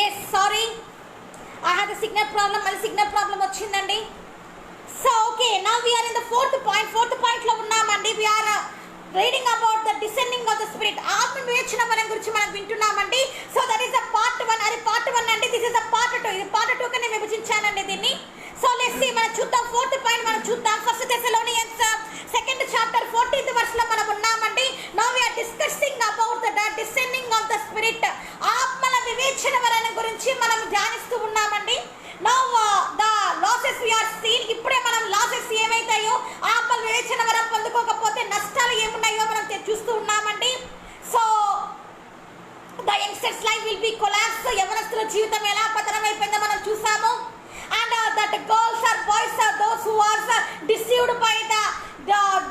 Yes sorry, I have the signal problem. మళ్ళీ signal problem వచ్చిందండి. So okay, now we are in the fourth point లో ఉన్నామండి. We are reading about the descending of the spirit. ఆత్మ వివేచన వరం గురించి మనం వింటున్నామండి. So that is the part 1. అది పార్ట్ 1 అండి. This is the part 2. ఇది పార్ట్ 2 కి నేను విభజించానండి దీన్ని. సో లెట్స్ సీ, మనం చూద్దాం. ఫోర్త్ పాయింట్ మనం చూద్దాం. First Thessalonians 2nd chapter 14th verse లో మనం ఉన్నామండి. Now we are discussing about the descending of the spirit. ఆత్మల వివేచన వరం గురించి మనం ధ్యానిస్తూ ఉన్నామండి. Now the losses we are seen. ఇప్పుడే మనం లాసెస్ ఏమైతాయో, ఆత్మల వివేచన వరం పొందుకోకపోతే నష్టాలు ఏమున్నాయో మనం చూస్తూ ఉన్నామండి. So the youngsters life will be collapse. యవనస్తుల జీవితం ఎలా పతనం అయిపోయిందో మనం చూసాము. And that girls or boys are those who are deceived by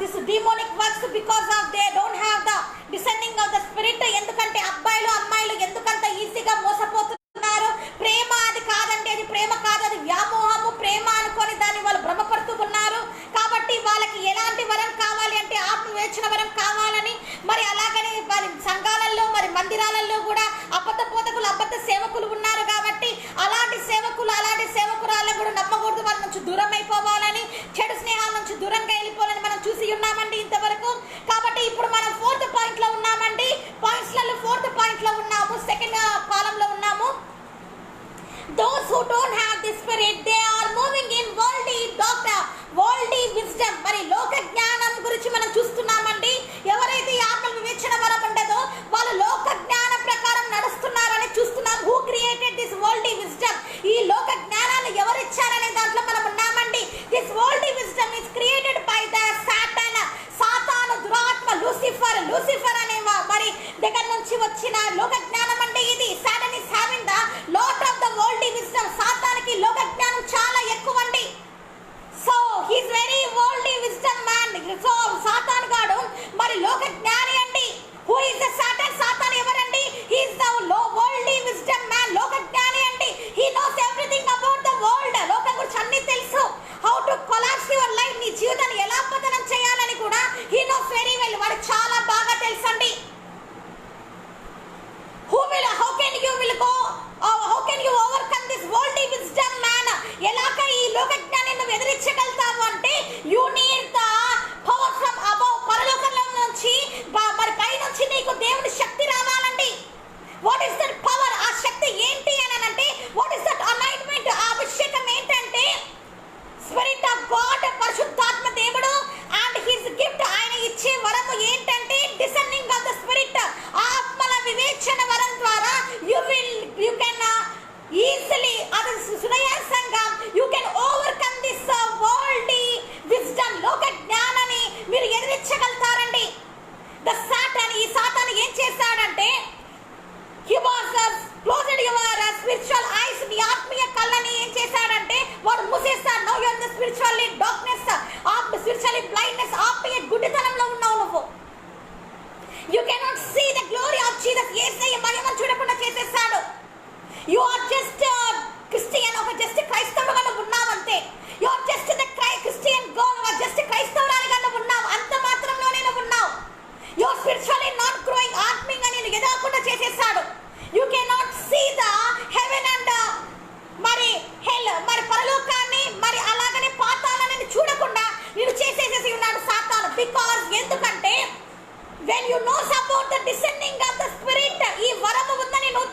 this demonic works because of they don't have the descending of the spirit. ఎందుకంటే అబ్బాయిలు అమ్మాయిలు ఎందుకంత ఈజీగా మోసపోతున్నారు. ప్రేమ అది కాదండి, అది ప్రేమ కాదు, అది వ్యామోహము. ప్రేమ అనుకొని దాన్ని వాళ్ళు భ్రమపడుతూ ఉన్నారు. కాబట్టి వాళ్ళకి ఎలాంటి వరం కావాలి అంటే ఆత్మ వివేచన వరం కావాలని. మరి అలాగని వారి సంఘాలలో మరి మందిరాలలో కూడా అబద్ధ బోధకులు అబద్ధ సేవకులు ఉన్నారు. కాబట్టి అలాంటి సేవకులు అలాంటి సేవకురాలను కూడా నమ్మకూడదు. వాళ్ళ నుంచి దూరం అయిపోవాలని, చెడు స్నేహాల నుంచి దూరంగా వెళ్ళిపోవాలని మనం చూసి ఉన్నామండి ఇంతవరకు. కాబట్టి ఇప్పుడు మనం 4th పాయింట్ లో ఉన్నామండి. పాయింట్స్లలో 4th పాయింట్ లో ఉన్నాము. 2nd కాలంలో ఉన్నాము. Those who don't have the spirit, they are moving in worldly doctrine, worldly wisdom. మరి లోక జ్ఞానం గురించి మనం చూస్తున్నామండి. ఎవరైతే ఆత్మ వివేచన వరం ఉండదో వాళ్ళు లోక జ్ఞానం ప్రకారం నడుస్తున్నారని చూస్తున్నాం. Who created this worldly wisdom? ఈ లోక జ్ఞానాన్ని ఎవరిచ్చారనే దాంట్లో మనం ఉన్నామండి. This worldly wisdom is created by the Satan. సాతాను దురాత్మ లూసిఫర్ అనే మరి దగ్గర నుంచి వచ్చిన లోక జ్ఞానం అంటే ఇది. Satan is having the lot of the worldly wisdom. సాతానికి లోక జ్ఞానం చాలా ఎక్కువ అండి. So he is very worldly wisdom man. So సాతాను గాడు మరి లోక జ్ఞాని అండి. Who is the Satan? సాతాను ఎవరండి? He is the worldly wisdom man. లోక జ్ఞాని అండి. He knows everything about the world. లోకం గురించి అన్ని తెలుసు. How to collapse your life. నీ జీవితాన్ని ఎలా పతనం చేయాలని కూడా he knows very well. వాడికి చాలా బాగా తెలుసండి. How can you overcome this worldly wisdom man? ఎలాగ ఈ లోక జ్ఞానాన్ని నువ్వు ఎదిరించగలుగుతావు అంటే you need the power from above. పరలోకంలో నుంచి మరి పై నుంచి నీకు దేవుని శక్తి రావాలండి. What is that power? ఆ శక్తి ఏంటి అని అంటే వాట్ ఈస్ దట్ అనాయింట్మెంట్? ఆ అభిషేకం ఏంటంటే స్పిరిట్ ఆఫ్ గాడ్, పరిశుద్ధాత్మ దేవుడు. అండ్ హిస్ గిఫ్ట్, ఆయన ఇచ్చే వరము ఏంటంటే డిసెండింగ్ ఆఫ్ ద స్పిరిట్. ఆత్మల వివేచన వరం ద్వారా you can easily, అది సునాయాసంగా you can overcome this worldly wisdom. లోక జ్ఞానాన్ని మీరు ఎదిరించగలుగుతారండి. the Satan, ఈ సాతాను ఏం చేశాడంటే he was closed your spiritual eyes. నీ ఆత్మీయ కళ్ళని ఏం చేశాడంటే వాడు మూసేస్తాడు. now you are in the spiritually darkness, spiritually blindness. ఆత్మీయ గుడ్డితనంలో ఉన్నావు నువ్వు. you cannot see the glory of Jesus. యేసయ్య మహిమను చూడకుండా చేసేస్తాడు. you are just Christian, ఒక జస్ట్ క్రైస్తవుడుగా నువ్వు ఉన్నావంతే. you are just the Christian girl, ఒక జస్ట్ క్రైస్తవురాలిగా నువ్వు ఉన్నావు. అంత మాత్రంలోనే నువ్వు ఉన్నావు. you are spiritually not growing. ఆత్మీయంగా నేను ఎదగకుండా చేసేస్తాడు. you cannot see the heaven and మరి hell, మరి పరలోకాన్ని మరి అలాగనే పాతాళాన్ని చూడకుండా నేను చేసేసేసి ఉన్నాడు సాతాను. బికాజ్ ఎందుకంటే when you knows about the descending of the spirit, ఈ వరము ఉందని నువ్వు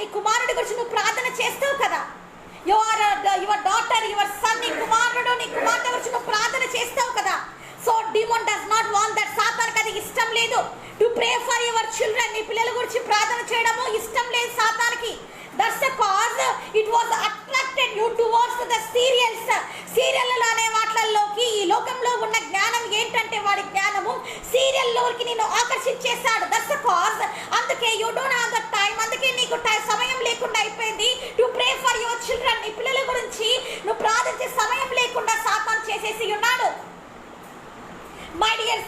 నీ కుమారుడి గురించి నువ్వు ప్రార్థన చేస్తావు కదా. యువర్ డాటర్, యువర్ సన్, నీ కుమారుడు నీ కుమార్తె గురించి నువ్వు ప్రార్థన చేస్తావు కదా. So demon does not want that. సాతానికి అది ఇష్టం లేదు. To pray for your children, నీ పిల్లల గురించి ప్రార్థన చేయడము ఇష్టం లేదు సాతానికి. That's the cause it was attracted you towards the serials. Serial అనే వాటిల్లోకి ఈ లోకంలో ఉన్న జ్ఞానం ఏంటంటే వాడి జ్ఞానము సీరియల్లోకి నేను ఆకర్షించేశాడు. That's the cause. అందుకే you don't have the time. అందుకే నీకు సమయం లేకుండా అయిపోయింది. To pray for your children, నీ పిల్లల గురించి నువ్వు ప్రార్థించే సమయం లేకుండా సాతాను చేసేసి ఉన్నాడు. మై డియర్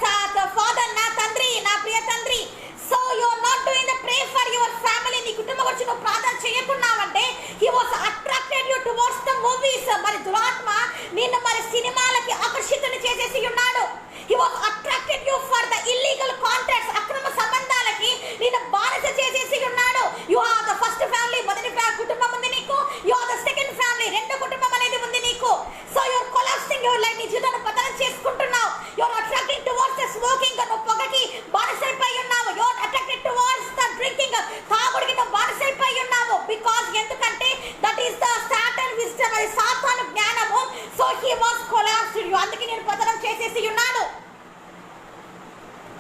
ఫాదర్, నా తండ్రి, నా ప్రియ తండ్రి, so you are not doing the pray for your family. నీ కుటుంబం గురించి నువ్వు ప్రార్థన చేయకున్నావంటే he was attracted you towards the movies. మరి దురాత్మ నిన్ను మరి సినిమాలకి ఆకర్షితుని చేసేసి ఉన్నాడు. He was attracted you for the illegal contacts, అక్రమ సంబంధాలకి నిన్ను బానిస చేసేసి ఉన్నాడు. You have the first family, మొదటి కుటుంబం ఉంది నీకు. You have the second family, రెండో కుటుంబం అనేది ఉంది నీకు. So you are collapsing your life. నీ జీవితాన్ని పతనం చేసుకుంటున్నావు. You are attracting towards the smoking, నువ్వు పొగకి బానిసైపోయి ఉన్నావు. You are attracted towards the drinking, తాగుడికి నువ్వు బానిసైపోయి ఉన్నావు. బికాజ్ ఎందుకంటే that is the Satan wisdom, అది సాతాను జ్ఞానము. So he was collapsed you. అందుకే నేను పతనం చేసేసి ఉన్నాడు.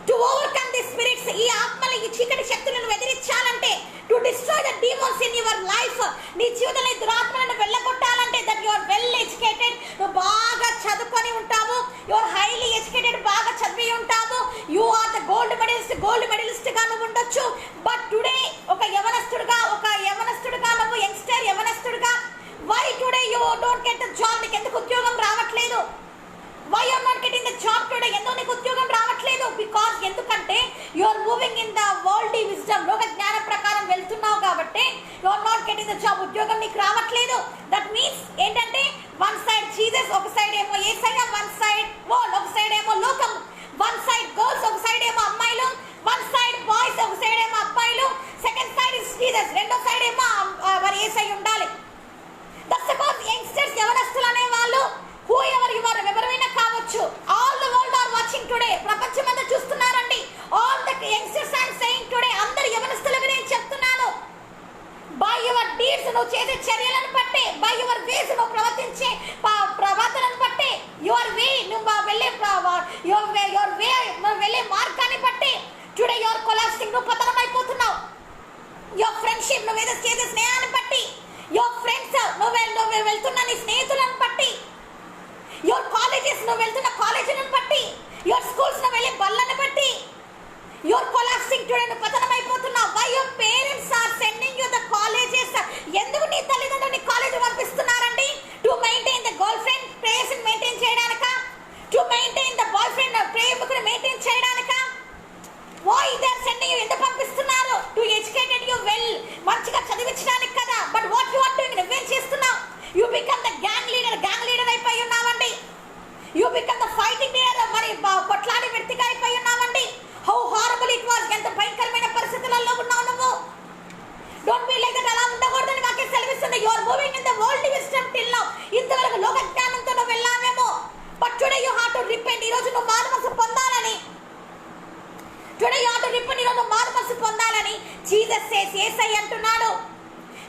టు ఓవర్కమ్ ది స్పిరిట్స్, ఈ ఆత్మల ఈ చీకటి శక్తులను ఎదిరించాలంటే, to destroy the demons in your life, నీ జీవితంలో దురాత్మలను వెళ్ళగొట్టాలంటే that you are well educated, నువ్వు బాగా చదువుకొని ఉంటావు. యు ఆర్ హైలీ ఎడ్యుకేటెడ్, బాగా చదివి ఉంటావు. You are the gold medalist గా నువ్వు ఉండొచ్చు. బట్ టుడే ఒక యవనస్తుడుగా నువ్వు యంగ్స్టర్ యవనస్తుడుగా, why today you don't get the job? నీకు ఎందుకు ఉద్యోగం రావట్లేదు? Why you are not getting the job today? ఎందుకు నీకు ఉద్యోగం రావట్లేదు? బికాజ్ ఎందుకంటే you are moving in the worldly wisdom, లోక జ్ఞాన ప్రకారం వెళ్తున్నావు కాబట్టి you are not getting the job. ఉద్యోగం నీకు రావట్లేదు. దట్ మీన్స్ ఏంటంటే వన్ సైడ్ జీసస్, ఒక సైడ్ ఏమో యేసయ్య, వన్ సైడ్ వరల్డ్, ఒక సైడ్ ఏమో లోకం, వన్ సైడ్ గర్ల్స్, ఒక సైడ్ ఏమో అమ్మాయిలు, వన్ సైడ్ బాయ్స్, ఒక సైడ్ ఏమో అబ్బాయిలు, సెకండ్ సైడ్ ఇస్ జీసస్, రెండో సైడ్ ఏమో మరి యేసయ్య ఉండాలి. దట్స్ కాజ్ యంగ్స్టర్స్, యవనస్తులు అనే వాళ్ళు హూ ఎవర్ యు ఆర్, ఎవరైనా కావచ్చు, all the world are watching today, ప్రపంచమంతా చూస్తున్నారండి. All the youngsters I am saying today, అందరు యవనస్తులకు నేను చెప్తున్నాను, బై యువర్ డీడ్స్, నువ్వు చేసే చర్యలను బట్టి, బై యువర్ వేస్, నువ్వు ప్రవర్తించే ప్రవర్తనను బట్టి, యువర్ వే, నువ్వు వెళ్ళే మార్గాన్ని బట్టి టుడే యు ఆర్ కొలాప్సింగ్, నువ్వు పతనం అయిపోతున్నావు. యువర్ ఫ్రెండ్షిప్, నువ్వు ఏదో చేసే స్నేహాన్ని బట్టి, యువర్ ఫ్రెండ్స్, నువ్వు వెళ్తున్న నీ స్నేహితులను బట్టి, యువర్ కాలేజెస్, నువ్వు వెళ్తున్న కాలేజీలను బట్టి, యువర్ స్కూల్స్, నువ్వు వెళ్ళే బళ్ళను బట్టి యువర్ కొలాప్సింగ్ టుడే, నువ్వు పతనం అయిపోతున్నావు. Why your parents are sending you the colleges? ఎందుకు నీ తల్లిదండ్రులు నీ కాలేజ్ పంపిస్తున్నారండి? To maintain the girlfriend prayers maintain చేయడానిక? To maintain the boyfriend ప్రేయర్ని మెయింటైన్ చేయడానిక? Why they are sending you? ఎందుకు పంపిస్తున్నారు? టు ఎడ్యుకేటెడ్ యు వెల్, మంచిగా చదివించడానికి కదా. But what you are doing? నువ్వేం చేస్తున్నావు? You become the gang leader అయిపోయి ఉన్నావండి. You become the fighting leader, మరి కొట్లాడి వ్యక్తిగా అయిపోయి ఉన్నావండి. హౌ హారబుల్ ఇట్ వాస్, ఎంత భయంకరమైన పరిస్థితులలో ఉన్నావు నువ్వు. డోంట్ బి లైక్ దట్, అలా ఉండకూడదని వాక్యం సెలవిస్తుంది. You are moving in the world wisdom till now, ఇంతవరకు లోక జ్ఞానంతో నువ్వు వెళ్ళావేమో. But today you have to repent, ఈ రోజు నువ్వు మారుమనసు పొందాలని. Today you have to repent, ఈ రోజు మారుమనసు పొందాలని జీసస్ సేస్, యేసయ్య అంటున్నాడు.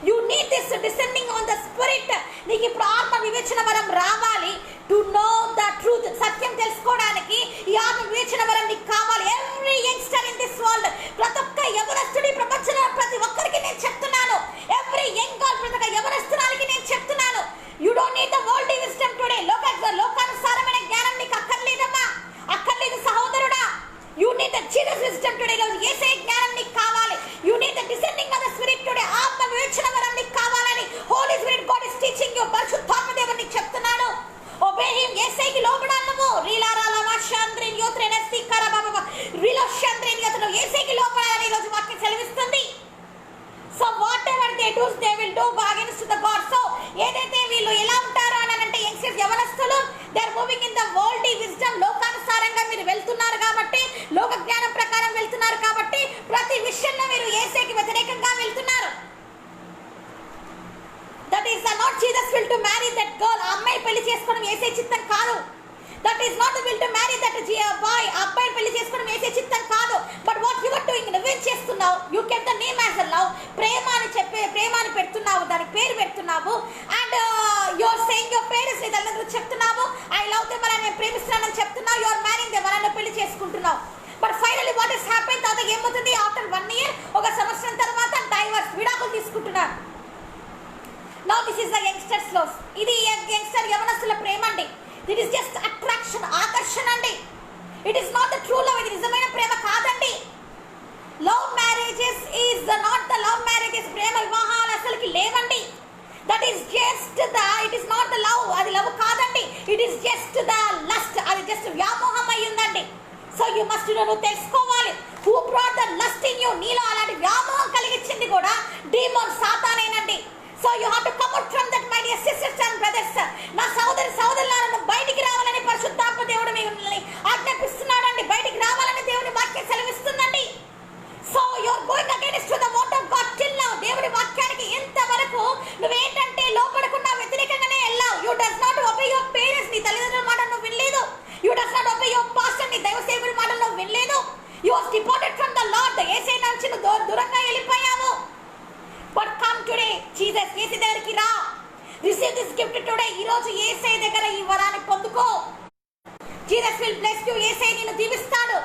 You need this descending on the spirit. నీకు ఇప్పుడు ఆత్మ వివేచన వరం రావాలి. టు నో ద ట్రూత్, సత్యం తెలుసుకోవడానికి ఈ ఆత్మ వివేచన వరం నీకు కావాలి. Every youngster in this world, ప్రతి ఒక్క యవనస్తుడి ప్రపంచంలో ప్రతి ఒక్కరికి నేను చెప్తున్నాను. ఎవ్రీ యంగ్ గర్ల్, ప్రతి ఒక్క యవనస్తురాలికి నేను చెప్తున్నాను. You don't need the world wisdom today. లోకానుసారమైన జ్ఞానం నీకు అక్కర్లేదమ్మా, అక్కర్లేదు సహోదరుడా. You need the Jesus wisdom today. Yesayya జ్ఞానం నీకు కావాలి. You need the descending on the spirit today. ఆత్మ వివేచన వరం నీకు కావాలని holy spirit God is teaching you. పరిశుద్ధాత్మ దేవుడు నీకు చెప్తున్నాడు. ఒబే హిమ్, యేసయ్యకి లోబడాలి నువ్వు. రీలారాలవాషాంద్రిన్ యోత్రెనస్తి కరబాబా రిలోషాంద్రిన్ యోత్ర, యేసయ్యకి లోబడాలని ఈ రోజు వాక్యం సెలవిస్తుంది. So whatever they do they will do against the God. So ఏదైతే వీళ్ళు ఎలా ఉంటారో అని అంటే యంగ్స్టర్స్, యవనస్తులు, they are moving in the world wisdom, లోకానుసారంగా మీరు వెళ్తున్నారు కాబట్టి, లోక జ్ఞానం ప్రకారం వెళ్తున్నారు కాబట్టి ప్రతి విషయంలో మీరు యేసయ్యకి వ్యతిరేకంగా వెళ్తున్నారు. That is not Jesus will to marry that girl. ఆ అమ్మాయి పెళ్లి చేసుకోవడం యేసయ్య చిత్తం కాదు. That is not the will to marry that boy. అబ్బాయిని పెళ్లి చేసుకోవడం వేసే చిత్తం కాదు. But what you are doing, నువ్వేం చేస్తున్నావు? You kept the name as a love. ప్రేమ అని పెడుతున్నావు, దానికి పేరు పెడుతున్నావు. And you are saying your parents నీ తల్లిదండ్రులకు చెప్తున్నావు ఐ లవ్ దెమ్ అని, నేను ప్రేమిస్తున్నానని చెప్తున్నావు. యు ఆర్ మ్యారింగ్ దెమ్ అని పెళ్లి చేసుకుంటున్నావు. But finally what is happen, తర్వాత ఏమవుతుంది? ఆఫ్టర్ 1 year, ఒక సంవత్సరం తర్వాత డైవర్స్, విడాకులు తీసుకుంటున్నారు. Now this is the youngsters love. ఇది యంగ్స్టర్ యవనస్తుల ప్రేమ అండి. ఇట్ ఈస్ జస్ట్ అట్రాక్షన్, ఆకర్షణ అండి. It is not the true love. ఇది నిజమైన ప్రేమ కాదండి. Love marriages is not the love marriages. ప్రేమ వివాహాలు అసలుకి లేవండి. That is just the, it is not the love. అది లవ్ కాదండి. It is just the lust. అది జస్ట్ వ్యామోహం అయ్యిందండి. సో యూ మస్ట్ నువ్వు తెలుసుకోవాలి who brought the lust in you. నీలో అలాంటి వ్యామోహం కలిగించింది కూడా డీమోన్, సాతానేనండి. So you have to come out from that my dear sisters and brothers. నా సోదరులను బయటికి రావాలని పరిశుద్ధాత్మ దేవుడు మిమ్మల్ని ఆజ్ఞాపిస్తున్నాడండి. బయటికి రావాలని దేవుని వాక్యం సెలవిస్తుందండి. So you are going against the word of God till now. దేవుని వాక్యానికి ఇంతవరకు నువ్వేంటంటే లోపడకుండా వ్యతిరేకంగానే వెళ్ళావు. You does not obey your parents. నీ తల్లిదండ్రుల మాట నువ్వు వినలేదు. You does not obey your pastor. నీ దైవ సేవకుడి మాట నువ్వు వినలేదు. You was departed from the Lord. Yesayya నుంచి నువ్వు దూరంగా వెళ్ళిపోయావు. But come today Jesus. Yesayya దగ్గరికి రా. Receive this gift today. ఈ రోజు యేసయ్య దగ్గర ఈ వరాన్ని పొందుకో. Jesus will bless you. Yesayya నిన్ను దీవిస్తాడు.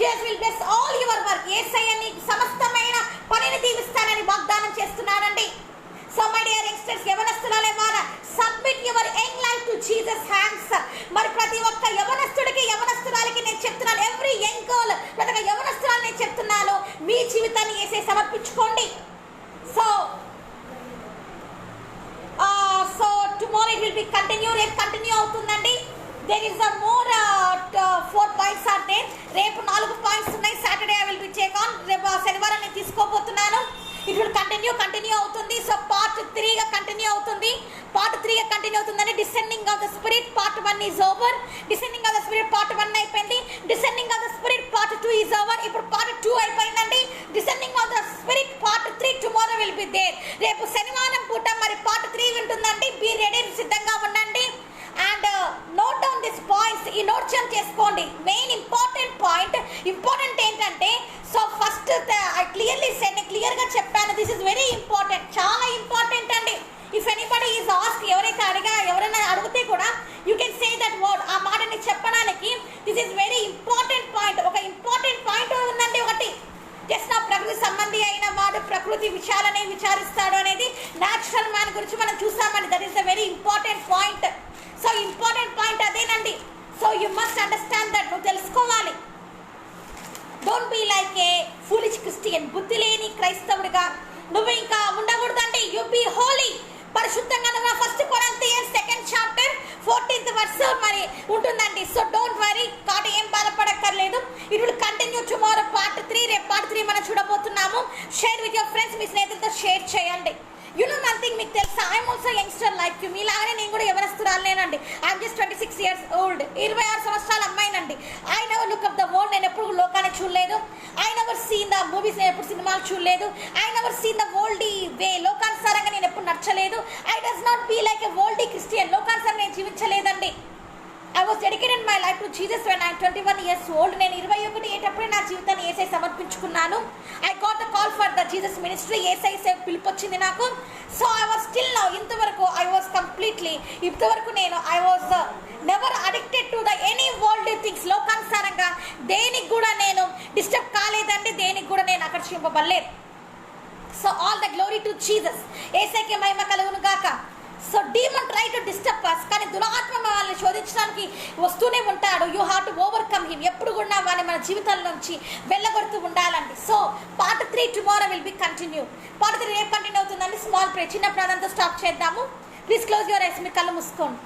Jesus will bless all your work. యేసయ్య నీ సమస్తమైన పనిని దీవిస్తానని వాగ్దానం చేస్తున్నాడండి. సో మై డియర్ యంగ్స్టర్స్, యవనస్తులారా, submit your young life to Jesus hands. మరి ప్రతి ఒక్క యవనస్తుడికి, యవనస్తురాలికి నేను చెప్తున్నాను, ఎవ్రీ యంగ్ గర్ల్, ప్రతి ఒక్క యవనస్తురాలు నేను చెప్తున్నాను, మీ జీవితాన్ని యేసయ్య సమర్పించుకోండి. So tomorrow it will be continue. రేపు కంటిన్యూ అవుతుందండి. There is a more 4 points are there. రేపు 4 points ఉన్నాయి. Saturday I will be take on. రేపు శనివారం నేను తీసుకోబోతున్నాను. ఇట్ విల్ కంటిన్యూ అవుతుంది. సో పార్ట్ 3 గా కంటిన్యూ అవుతుంది. అవుతుందని descending of the spirit part 1 is over. Descending of the spirit part 1 అయిపోయింది. Descending of the spirit part 2 is over. ఇప్పుడు పార్ట్ 2 అయిపోయిందండి. Descending of the spirit part 3 tomorrow will be there. రేపు శనివారం పూట మరి పార్ట్ 3 ఉంటుందండి. బీ రెడీ, సిద్ధంగా ఉండండి. And note down this points. ఈ నోట్ చేసుకోండి. మెయిన్ ఇంపార్టెంట్ ఏంటంటే, so first I clearly said, క్లియర్గా చెప్పాను, దిస్ ఇస్ వెరీ ఇంపార్టెంట్, చాలా ఇంపార్టెంట్ అండి. ఇఫ్ ఎనీబడి ఈజ్ ఆస్క్, ఎవరైనా అడిగితే కూడా you can say that word. ఆ మాటని చెప్పడానికి this is very important point. ఒక ఇంపార్టెంట్ పాయింట్ ఉందండి. ఒకటి జస్ట్ నా ప్రకృతి సంబంధి అయిన వాడు ప్రకృతి విషయాలనే విచారిస్తాడు అనేది న్యాచురల్ మ్యాన్ గురించి మనం చూసామండి. That is the very important point. So important point అదేనండి. So you must understand that. నువ్వు తెలుసుకోవాలి. Don't be like a foolish Christian. బుద్ధి లేని క్రైస్తవుడిగా నువ్వు ఇంకా ఉండకూడదండి. You be holy. పరిశుద్ధంగా నువ్వు. First Corinthians 2nd chapter 14th verse మరి ఉంటుందండి. సో డోంట్ వరీ, కాబట్టి ఏం బాధపడక్కర్లేదు. It will continue tomorrow part 3. రేపు పార్ట్ 3 మనం చూడబోతున్నాము. Share with your friends. మీ స్నేహితులతో షేర్ చేయండి. యు నో వన్ థింగ్, మీకు తెలుసా, I'm also youngster like you. మీలాగానే నేను కూడా యవనస్తురాలేనండి. I'm just 26 years old. 26 సంవత్సరాల అమ్మాయినండి. I never look up the world. నేను ఎప్పుడు లోకాన్ని చూడలేదు. I never seen the movies. నేను ఎప్పుడు సినిమాలు చూడలేదు. I never seen the worldly way. లోకానుసారంగా నేను ఎప్పుడు నచ్చలేదు. I does not be like a worldly Christian. లోకానుసారంగా నేను జీవించలేదండి. I was dedicated my life to Jesus when I am 21 years old. నేను 21 ఏటప్పుడే నా జీవితాన్ని యేసయ్య సమర్పించుకున్నాను. I got the call for the Jesus ministry. యేసయ్య సేవ పిలుపు వచ్చింది నాకు. So I was still now, ఇంతవరకు I was completely, ఇంతవరకు నేను I was never addicted to the any worldly things. లోకానుసారంగా దేనికి కూడా నేను డిస్టర్బ్ కాలేదండి. దేనికి కూడా నేను ఆకర్షింపబడలేదు. So all the glory to Jesus. యేసయ్యకి మహిమ కలుగును గాక. So demon try to disturb us. కానీ దురాత్మ వాళ్ళని శోధించడానికి వస్తూనే ఉంటాడు. You have to overcome him. ఎప్పుడు కూడా వాళ్ళని మన జీవితాల నుంచి వెళ్ళగొడుతూ ఉండాలండి. So part 3 tomorrow will be continue. Part 3 రేపు కంటిన్యూ అవుతుందండి. స్మాల్ ప్రే, చిన్న ప్రార్థనతో స్టాప్ చేద్దాము. Please close your eyes. మీ కళ్ళు మూసుకోండి.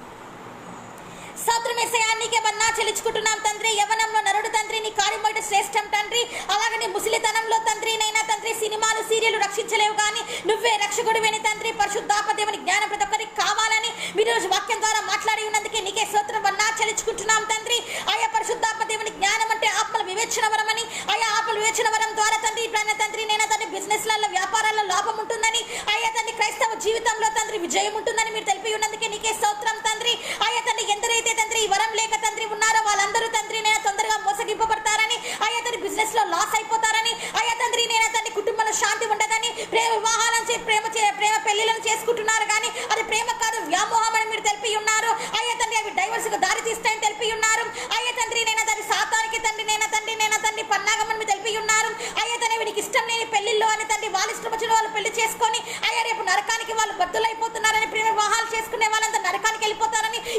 స్తోత్రం యేసయ్యా, నీకే వందనాలు చెల్లించుకుంటున్నాం తండ్రి. యవ్వనంలో నరుడు తండ్రి, నీ కార్యం బయట శ్రేష్టం తండ్రి. అలాగే నీ ముసలితనంలో తండ్రి నైనా తండ్రి సినిమాలు సీరియల్ రక్షించలేవు, కానీ నువ్వే రక్షకుడివైన తండ్రి. పరిశుద్ధాత్మ దేవుని జ్ఞానం ప్రతి ఒక్కరికి కావాలని మీరు రోజు వాక్యం ద్వారా మాట్లాడి ఉన్నందుకే నీకే స్తోత్రం వందనాలు చెల్లించుకుంటున్నాం తండ్రి. ఆయా పరిశుద్ధాత్మ దేవుని జ్ఞానం అంటే ఆత్మల వివేచన వరం అని, ఆయా ఆత్మల వివేచన వరం ద్వారా తండ్రి తండ్రి నైనా తండ్రి బిజినెస్లలో వ్యాపారాల్లో లాభం ఉంటుందని, ఆయా తండ్రి క్రైస్తవ జీవితంలో తండ్రి విజయం ఉంటుందని మీరు తెలిపి ఉన్నందుకే నీకే స్తోత్రం తండ్రి. ఆయా తండ్రి ఎందరైతే తండ్రి ఈ వరం లేక తండ్రి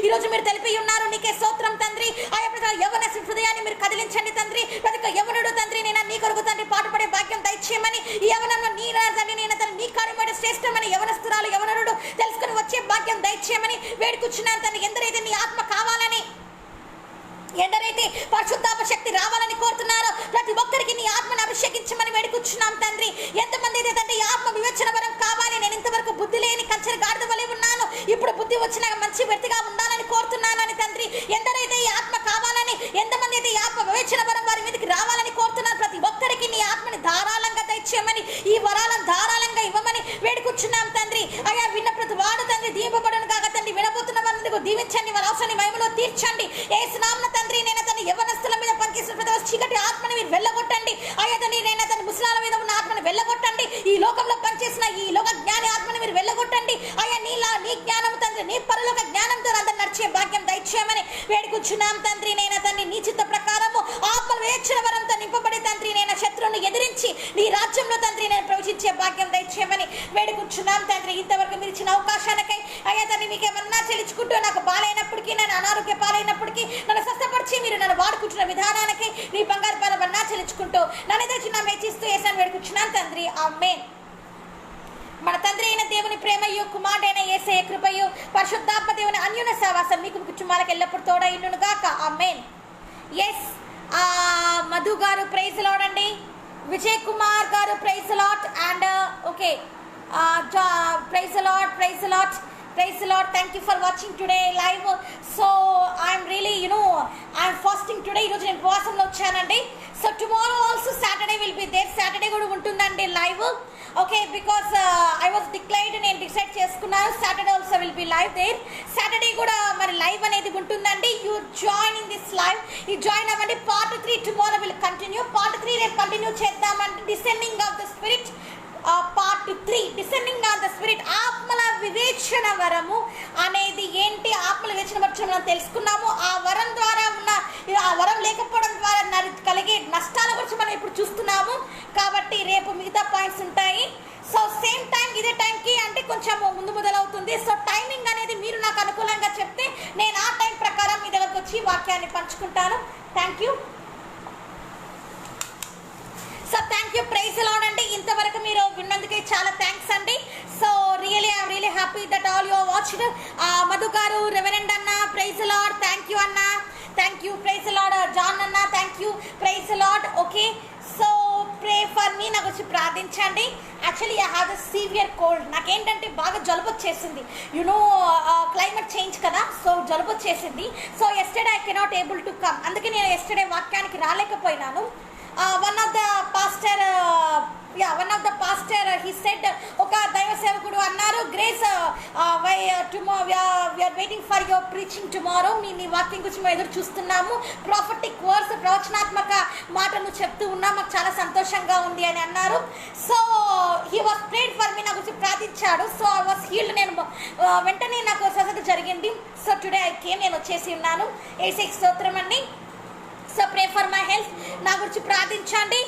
ఈరోజు మీరు తెలిపి ఉన్నారు. నీకే స్తోత్రం తండ్రి. ఆయా ప్రతి యవన హృదయాన్ని మీరు కదిలించండి తండ్రి. ప్రతి యవనుడు తండ్రి నేను నీ కొరకు తండ్రి పాటుపడే భాగ్యం దయచేయమని, ఈ యవనంలో నీ తండ్రి నేను తండ్రి నీ కార్యమైన శ్రేష్టమైన యవనస్తురాలు యవనరుడు తెలుసుకుని వచ్చే భాగ్యం దయచేయమని వేడుకుచున్నాను తండ్రి. ఎందరైతే నీ ఆత్మ కావాలని, ఎందరైతే పరిశుద్ధాప శక్తి రావాలని కోరుతున్నారో ప్రతి ఒక్కరికి నీ ఆత్మను అభిషేకించమని వేడుకుచున్నాం తండ్రి. ఎంతమంది అయితే తండ్రి ఈ ఆత్మ వివేచన వరం కావాలి, నేను ఇంతవరకు బుద్ధి లేని కంచెర గాడిద వలె ఉన్నాను, ఇప్పుడు బుద్ధి వచ్చిన మంచి వ్యక్తిగా ఉండాలని కోరుతున్నానని తండ్రి. ఎందరైతే ఈ ఆత్మ కావాలని, ఎంతమంది అయితే ఈ ఆత్మ వివేచన వరం వారి మీదకి రావాలని కోరుతున్నారు, ప్రతి ఒక్కరికి నీ ఆత్మని ధారాళంగా దయచేయమని, ఈ వరాలను ధారాళంగా ఇవ్వమని వేడుకుచున్నాం తండ్రి. అయ్యా విన్న ప్రతి వాడు తండ్రి దీపబడును కాక తండ్రి, వినబోతున్న వారిని దీవించండి, వారి అవసరాన్ని మహిమలో తీర్చండి. యేసునామమున తండ్రి నేను తండ్రి యవనస్తుల మీద పనిచేసిన ప్రతి చీకటి ఆత్మని మీరు వెళ్ళగొట్టండి. అయ్యా తండ్రి నేను తండ్రి ముసలాల మీద ఉన్న ఆత్మని వెళ్ళగొట్టండి. ఈ లోకంలో పనిచేసిన ఈ లోక జ్ఞాని ఆత్మని మీరు వెళ్ళగొట్టండి. అయ్యా నీ జ్ఞానం తండ్రి, నీ పరలోక జ్ఞానంతో అందరు నడిచే భాగ్యం దయచేయమని వేడుకుచున్నాం తండ్రి. నేను తండ్రి నీ చిత్త ప్రకారము ఆత్మ వివేచన వరంతో నింపబడి తండ్రి నేను శత్రువును ఎదిరించి నీ రాజ్యంలో తండ్రి నేను ప్రవేశించే భాగ్యం దయచేయమని వేడుకుచున్నాం తండ్రి. ఇంతవరకు మీరు ఇచ్చిన అవకాశానికై అయ్యా తండ్రి మీకేమన్నా చెల్లించుకుంటూ, నాకు బాలైనప్పటికీ, నేను అనారోగ్య పాలైనప్పటికీ నన్ను స్వస్థపరిచి మీరు నన్ను వాడుకుంటున్న విధానానికి నీ బంగారు పాలవన్నా చెల్లించుకుంటూ నన్ను తెచ్చిన మెచ్చిస్తూ వేసాను వేడుకుచున్నాను తండ్రి. ఆమేన్. మన తండ్రి అయిన దేవుని ప్రేమయు, కుమారుడైన యేసయ్య కృపయు, పరిశుద్ధాత్మ దేవుని అన్యోన్య సహవాసం మీకు కుటుంబాలకు ఎల్లప్పుడూ తోడై ఉండును గాక. ఆమేన్. ఎస్, మధు గారు ప్రైజ్ లార్డ్ అండి, విజయ్ కుమార్ గారు praise Lord, and okay praise Lord, praise Lord, praise the Lord. Thank you for watching today live. So I'm really I'm fasting today. ఈరోజు నేను ఉపవాసంలో వచ్చానండి. So tomorrow also Saturday will be there. Saturday కూడా ఉంటుందండి live. Okay, because I was declared, నేను decide చేసుకున్నాను Saturday also will be live there. Saturday కూడా మరి live అనేది ఉంటుందండి. You join in this live. ఈ జాయిన్ అవ్వండి. Part 3 tomorrow will continue. Part 3 రేపు కంటిన్యూ చేద్దామండి. Descending of the Spirit. Part 3 descending on the spirit. ఆత్మల వివేచన వరము అనేది ఏంటి, ఆత్మల వివేచన వరం మనం తెలుసుకున్నాము. ఆ వరం ద్వారా ఉన్న, ఆ వరం లేకపోవడం ద్వారా కలిగే నష్టాల గురించి మనం ఇప్పుడు చూస్తున్నాము. కాబట్టి రేపు మిగతా పాయింట్స్ ఉంటాయి. సో సేమ్ టైం ఇదే టైంకి అంటే కొంచెం ముందు మొదలవుతుంది. సో టైమింగ్ అనేది మీరు నాకు అనుకూలంగా చెప్తే నేను ఆ టైం ప్రకారం మీ దగ్గరకు వచ్చి వాక్యాన్ని పంచుకుంటాను. Thank you. So thank you, praise Lord అండి. ఇంతవరకు మీరు విన్నందుకే చాలా థ్యాంక్స్ అండి. So really I'm really happy that all you watched. Madhu గారు, రెవరెండ్ అన్న ప్రైజ్ లార్డ్, థ్యాంక్ యూ అన్న, thank you, praise Lord. John అన్న thank you, praise Lord. Okay, so pray for me, నాకు వచ్చి ప్రార్థించండి. Actually I have a severe cold. నాకేంటంటే బాగా జలుబు వచ్చేసింది. క్లైమేట్ చేంజ్ కదా, సో జలుబు వచ్చేసింది. So yesterday I cannot able to come, అందుకే నేను ఎస్టర్డే వాక్యానికి రాలేకపోయినాను. one of the pastor he said, ఒక దైవ సేవకుడు అన్నారు, grace tomorrow we are waiting for your preaching tomorrow. నీ వాక్యం గురించి మేము ఎదురు చూస్తున్నాము. ప్రాఫిటిక్ వర్డ్స్, ప్రవచనాత్మక మాటను చెప్తూ ఉన్నా, మాకు చాలా సంతోషంగా ఉంది అని అన్నారు. So he was prayed for me, నా గురించి ప్రార్థించాడు. So I was healed. నేను వెంటనే నాకు స్వస్థత జరిగింది. సో టుడే ఐ కేమ్, నేను వచ్చేసి ఉన్నాను. యేసయ్యకి స్తోత్రం అండి. So pray for my health, నా గురించి ప్రార్థించండి.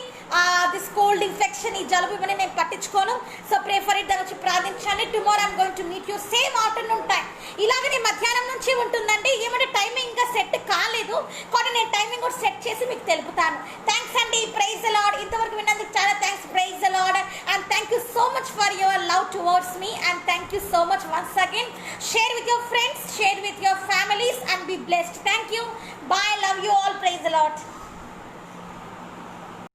దిస్ కోల్డ్ ఇన్ఫెక్షన్, ఈ జలుబు ఇవన్నీ నేను పట్టించుకోను. సో ప్రే ఫర్ ఇట్, దాని గురించి ప్రార్థించండి. Tomorrow I'm going to meet you same afternoon time. ఇలాగనే మధ్యాహ్నం నుంచి ఉంటుందండి. ఏమంటే టైమింగ్ ఇంకా సెట్ కాలేదు, కానీ నేను టైమింగ్ కూడా సెట్ చేసి మీకు తెలుపుతాను. థ్యాంక్స్ అండి, ప్రైజ్ ద లార్డ్. ఇంతవరకు విన్నందుకు చాలా thanks, praise the Lord. And thank you so much for your love towards me, and thank you so much once again. Share with your friends, share with your families, and be blessed. Thank you. Bye. Love you all. Praise the Lord.